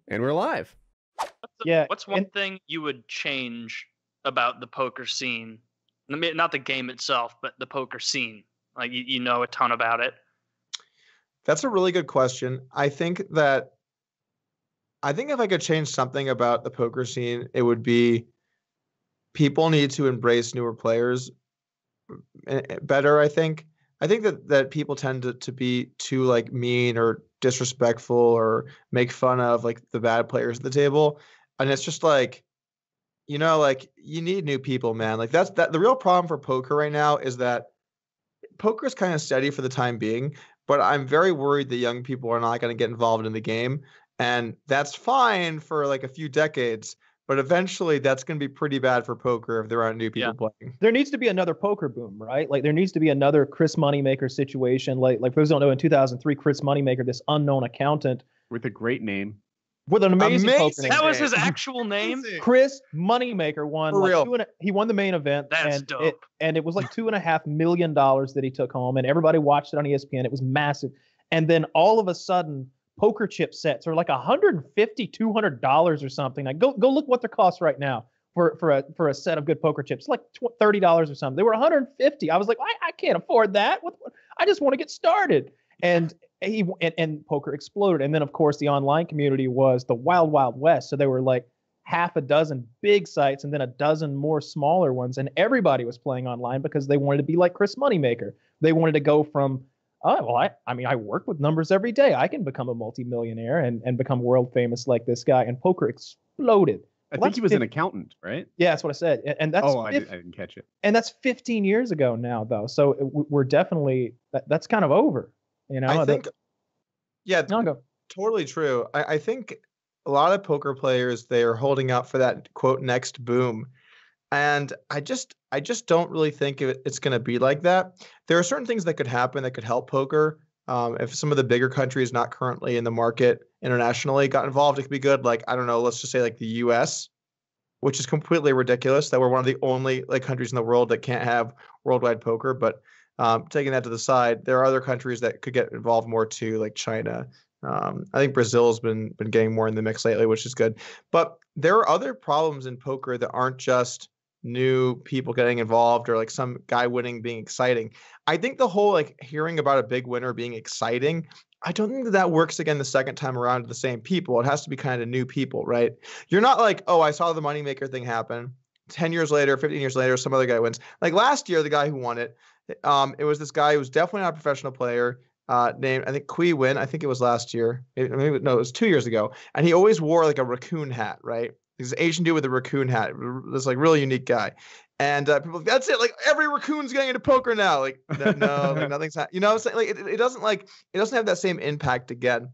And we're live. What's one thing you would change about the poker scene? Not the game itself, but the poker scene. Like you know a ton about it. That's a really good question. I think if I could change something about the poker scene, it would be people need to embrace newer players better. I think that people tend to be too like mean or disrespectful or make fun of like the bad players at the table. And it's just like, like you need new people, man. Like that's the real problem for poker right now is that poker is kind of steady for the time being, but I'm very worried that young people are not going to get involved in the game. And that's fine for like a few decades, but eventually that's going to be pretty bad for poker if there aren't new people playing. There needs to be another poker boom, right? Like there needs to be another Chris Moneymaker situation. Like for those who don't know, in 2003, Chris Moneymaker, this unknown accountant with a great name, with an amazing poker name. That was his actual name. Chris Moneymaker won. For real. He won the main event. That's dope. It was like $2.5 million that he took home, and everybody watched it on ESPN. It was massive. And then all of a sudden, poker chip sets are like $150, $200 or something. Like go look what they cost right now for a set of good poker chips, like $30 or something. They were $150. I was like, I can't afford that. I just want to get started. And poker exploded. And then of course the online community was the wild, wild west. So there were like half a dozen big sites and then a dozen more smaller ones. And everybody was playing online because they wanted to be like Chris Moneymaker. They wanted to go from, I work with numbers every day. I can become a multimillionaire and become world famous like this guy. And poker exploded. I think he was an accountant, right? Yeah, that's what I said. And that's I didn't catch it. And that's 15 years ago now, though. So we're definitely that's kind of over. I think, totally true. I think a lot of poker players, they are holding out for that quote next boom. And I just don't really think it's going to be like that. There are certain things that could happen that could help poker. If some of the bigger countries not currently in the market internationally got involved, it could be good. Like, I don't know, let's just say like the US, which is completely ridiculous that we're one of the only like countries in the world that can't have worldwide poker. But taking that to the side, there are other countries that could get involved more too, like China. I think Brazil's been getting more in the mix lately, which is good. But there are other problems in poker that aren't just new people getting involved or like some guy winning being exciting. I think the whole like hearing about a big winner being exciting, I don't think that works again the second time around to the same people. It has to be kind of new people, right? You're not like, oh, I saw the Moneymaker thing happen. 10 years later, 15 years later, some other guy wins. Like last year, the guy who won it, it was this guy who was definitely not a professional player named, I think, Kui Win. I think it was last year. It was 2 years ago. And he always wore like a raccoon hat, right? He's an Asian dude with a raccoon hat. This like really unique guy. And people, that's it. Like every raccoon's getting into poker now. Like no, like nothing's like it doesn't have that same impact again.